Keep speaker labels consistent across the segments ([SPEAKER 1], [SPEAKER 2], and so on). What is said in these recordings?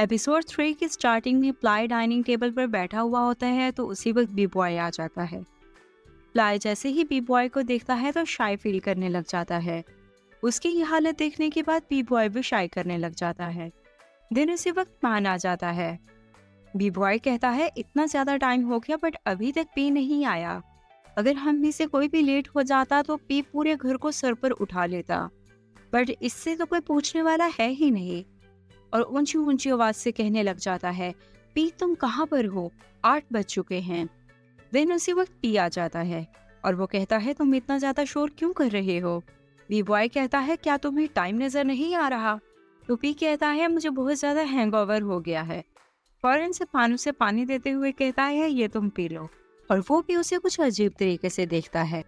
[SPEAKER 1] Episode 3 की starting में ply dining table पर बैठा हुआ होता है तो उसी वक्त बी बॉय आ जाता है। प्लाई जैसे ही बी बॉय को देखता है तो शाय फील करने लग जाता है। उसकी ये हालत देखने के बाद बी बॉय भी शाय करने लग जाता है। दिन उसी वक्त पान आ जाता है। बी बॉय कहता है इतना ज्यादा टाइम हो गया बट अभी तक पी नहीं आया। अगर हम में से कोई भी लेट हो जाता तो पी पूरे घर को सर पर उठा लेता, बट इससे तो कोई पूछने वाला है ही नहीं। और ऊंची ऊंची आवाज से कहने लग जाता है, पी तुम कहाँ पर हो, 8 बज चुके हैं। देन उसी वक्त पी आ जाता है और वो कहता है तुम इतना ज्यादा शोर क्यों कर रहे हो। बी बॉय कहता है क्या तुम्हें टाइम नजर नहीं आ रहा। तो पी कहता है मुझे बहुत ज्यादा हैंगओवर हो गया है। फौरन से पानू से पानी देते हुए कहता है ये तुम पी लो, और वो भी उसे कुछ अजीब तरीके से देखता है।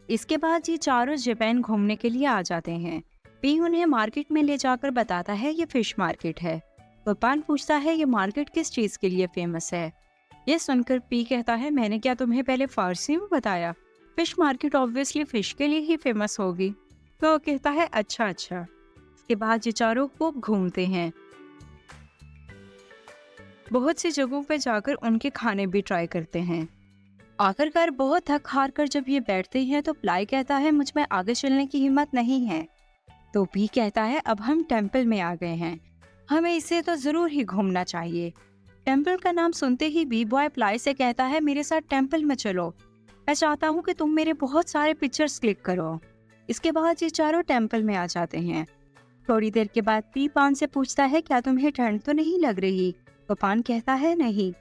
[SPEAKER 1] इसके बाद ये चारों जापान घूमने के लिए आ जाते हैं। पी उन्हें मार्केट में ले जाकर बताता है ये फिश मार्केट है। तो पान पूछता है ये मार्केट किस चीज के लिए फेमस है। ये सुनकर पी कहता है मैंने क्या तुम्हें पहले फारसी में बताया, फिश मार्केट ऑब्वियसली फिश के लिए ही फेमस होगी। तो कहता है अच्छा अच्छा। इसके बाद ये चारों खूब घूमते हैं, बहुत सी जगहों पर जाकर उनके खाने भी ट्राई करते हैं। आखिरकार बहुत थक हार कर जब ये बैठते हैं तो प्लाई कहता है मुझ में आगे चलने की हिम्मत नहीं है। तो पी कहता है अब हम टेम्पल में आ गए हैं, हमें इसे तो जरूर ही घूमना चाहिए। टेम्पल का नाम सुनते ही बी बॉय प्लाई से कहता है मेरे साथ टेम्पल में चलो, मैं चाहता हूँ कि तुम मेरे बहुत सारे पिक्चर्स क्लिक करो। इसके बाद ये चारों टेम्पल में आ जाते हैं। थोड़ी देर के बाद पी पान से पूछता है क्या तुम्हें ठंड तो नहीं लग रही। तो पान कहता है नहीं।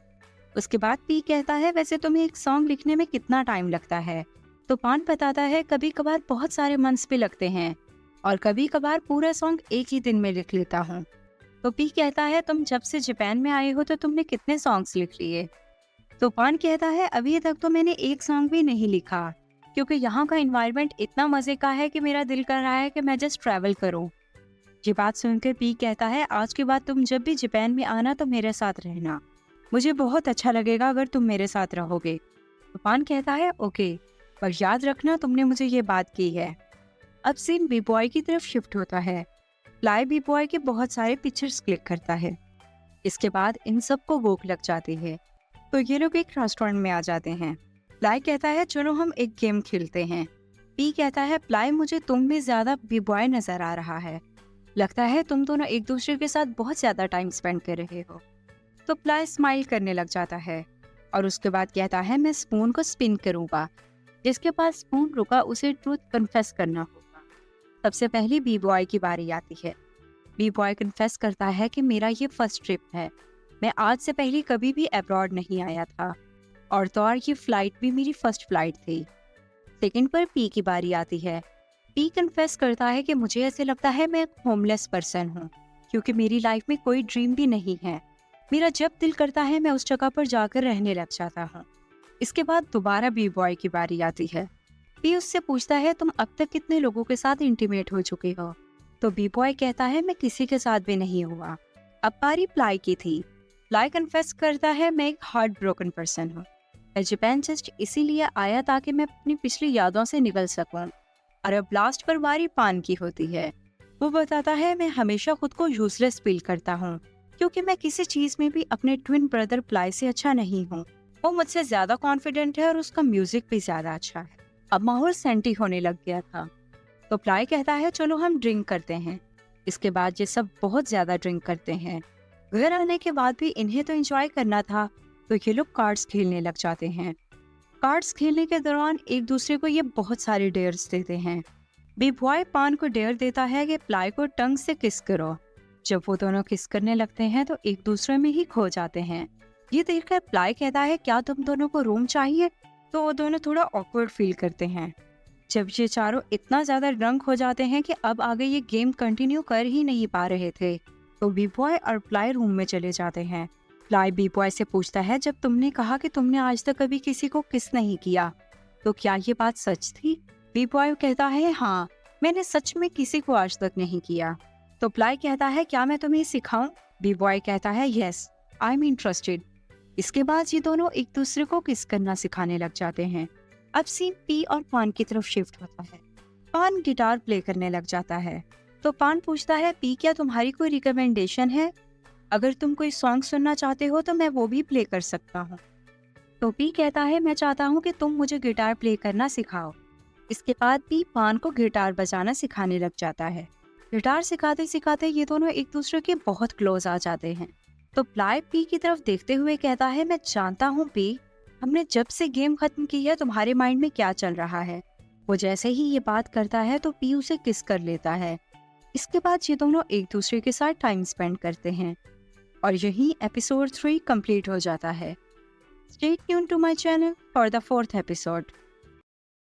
[SPEAKER 1] उसके बाद पी कहता है वैसे तुम्हें एक सॉन्ग लिखने में कितना टाइम लगता है। तो पान बताता है कभी कभार बहुत सारे मंथ्स भी लगते हैं और कभी कभार पूरा सॉन्ग एक ही दिन में लिख लेता हूँ। तो पी कहता है तुम जब से जापान में आए हो तो तुमने कितने सॉन्ग्स लिख लिए। तो पान कहता है अभी तक तो मैंने एक सॉन्ग भी नहीं लिखा, क्योंकि यहाँ का एनवायरनमेंट इतना मजे का है कि मेरा दिल कर रहा है कि मैं जस्ट ट्रैवल करूँ। ये बात सुनकर पी कहता है आज के बाद तुम जब भी जापान में आना तो मेरे साथ रहना, मुझे बहुत अच्छा लगेगा अगर तुम मेरे साथ रहोगे। तो पान कहता है ओके, पर याद रखना तुमने मुझे ये बात की है। अब सीन बी बॉय की तरफ शिफ्ट होता है। प्लाई बी बॉय के बहुत सारे पिक्चर्स क्लिक करता है। इसके बाद इन सबको भूख लग जाती है तो ये लोग एक रेस्टोरेंट में आ जाते हैं। प्लाई कहता है चलो हम एक गेम खेलते हैं। पी कहता है प्लाई मुझे तुम में ज्यादा बी बॉय नजर आ रहा है, लगता है तुम दोनों एक दूसरे के साथ बहुत ज्यादा टाइम स्पेंड कर रहे हो। तो प्लाई स्माइल करने लग जाता है और उसके बाद कहता है मैं स्पून को स्पिन करूंगा। जिसके पास स्पून रुका उसे ट्रूथ कन्फेस करना होगा। सबसे पहले बी बॉय की बारी आती है। बी बॉय कन्फेस करता है कि मेरा ये फर्स्ट ट्रिप है, मैं आज से पहले कभी भी अब्रॉड नहीं आया था और तो और ये फ्लाइट भी मेरी फर्स्ट फ्लाइट थी। सेकंड पर पी की बारी आती है। पी कन्फेस करता है कि मुझे ऐसे लगता है मैं एक होमलेस पर्सन हूँ, क्योंकि मेरी लाइफ में कोई ड्रीम भी नहीं है। मेरा जब दिल करता है मैं उस जगह पर जाकर रहने लग जाता हूँ। इसके बाद दोबारा बी बॉय की बारी आती है। पी उससे पूछता है तुम अब तक कितने लोगों के साथ इंटीमेट हो चुके हो। तो बी बॉय कहता है मैं किसी के साथ भी नहीं हुआ। अब बारी प्लाई की थी। प्लाई कन्फेस करता है मैं एक हार्ट ब्रोकन पर्सन हूँ, मैं जापान जस्ट इसीलिए आया ताकि मैं अपनी पिछली यादों से निकल सकूं। और अब लास्ट पर बारी पान की होती है। वो बताता है मैं हमेशा खुद को यूजलेस फील करता हूँ, क्योंकि मैं किसी चीज में भी अपने ट्विन ब्रदर प्लाई से अच्छा नहीं हूँ। वो मुझसे ज्यादा कॉन्फिडेंट है और उसका म्यूजिक भी ज्यादा अच्छा है। अब माहौल सेंटी होने लग गया था। तो प्लाई कहता है चलो हम ड्रिंक करते हैं। इसके बाद ये सब बहुत ज्यादा ड्रिंक करते हैं। घर आने के बाद भी इन्हें तो एंजॉय करना था, तो ये लोग कार्ड्स खेलने लग जाते हैं। कार्ड्स खेलने के दौरान एक दूसरे को ये बहुत सारे डेयर्स देते हैं। बी बॉय पान को डेयर देता है कि प्लाई को टंग से किस करो। जब वो दोनों किस करने लगते हैं तो एक दूसरे में ही खो जाते हैं। ये देखकर प्लाई कहता है क्या तुम दोनों को रूम चाहिए। तो वो दोनों थोड़ा ऑकवर्ड फील करते हैं। जब ये चारों इतना ज्यादा ड्रंक हो जाते हैं कि अब आगे ये गेम कंटिन्यू कर ही नहीं पा रहे थे, तो बी बॉय और प्लाई रूम में चले जाते हैं। प्लाई बी बॉय से पूछता है जब तुमने कहा कि तुमने आज तक कभी किसी को किस नहीं किया, तो क्या ये बात सच थी। बी बॉय कहता है हाँ, मैंने सच में किसी को आज तक नहीं किया। तो प्लाई कहता है क्या मैं तुम्हें सिखाऊं। बी बॉय कहता है यस, आई एम इंटरेस्टेड। इसके बाद ये दोनों एक दूसरे को किस करना सिखाने लग जाते हैं। अब सीन पी और पान की तरफ शिफ्ट होता है। पान गिटार प्ले करने लग जाता है। तो पान पूछता है पी क्या तुम्हारी कोई रिकमेंडेशन है। अगर तुम कोई सॉन्ग सुनना चाहते हो तो मैं वो भी प्ले कर सकता हूँ। तो पी कहता है, मैं चाहता हूँ कि तुम मुझे गिटार प्ले करना सिखाओ। इसके बाद पी पान को गिटार बजाना सिखाने लग जाता है। गिटार सिखाते सिखाते ये दोनों एक दूसरे के बहुत क्लोज आ जाते हैं। तो प्लाई पी की तरफ देखते हुए कहता है, मैं जानता हूँ पी, हमने जब से गेम खत्म की है तुम्हारे माइंड में क्या चल रहा है। वो जैसे ही ये बात करता है तो पी उसे किस कर लेता है। इसके बाद ये दोनों एक दूसरे के साथ टाइम स्पेंड करते हैं और यही एपिसोड 3 कंप्लीट हो जाता है। Stay tuned to my channel for the 4th episode.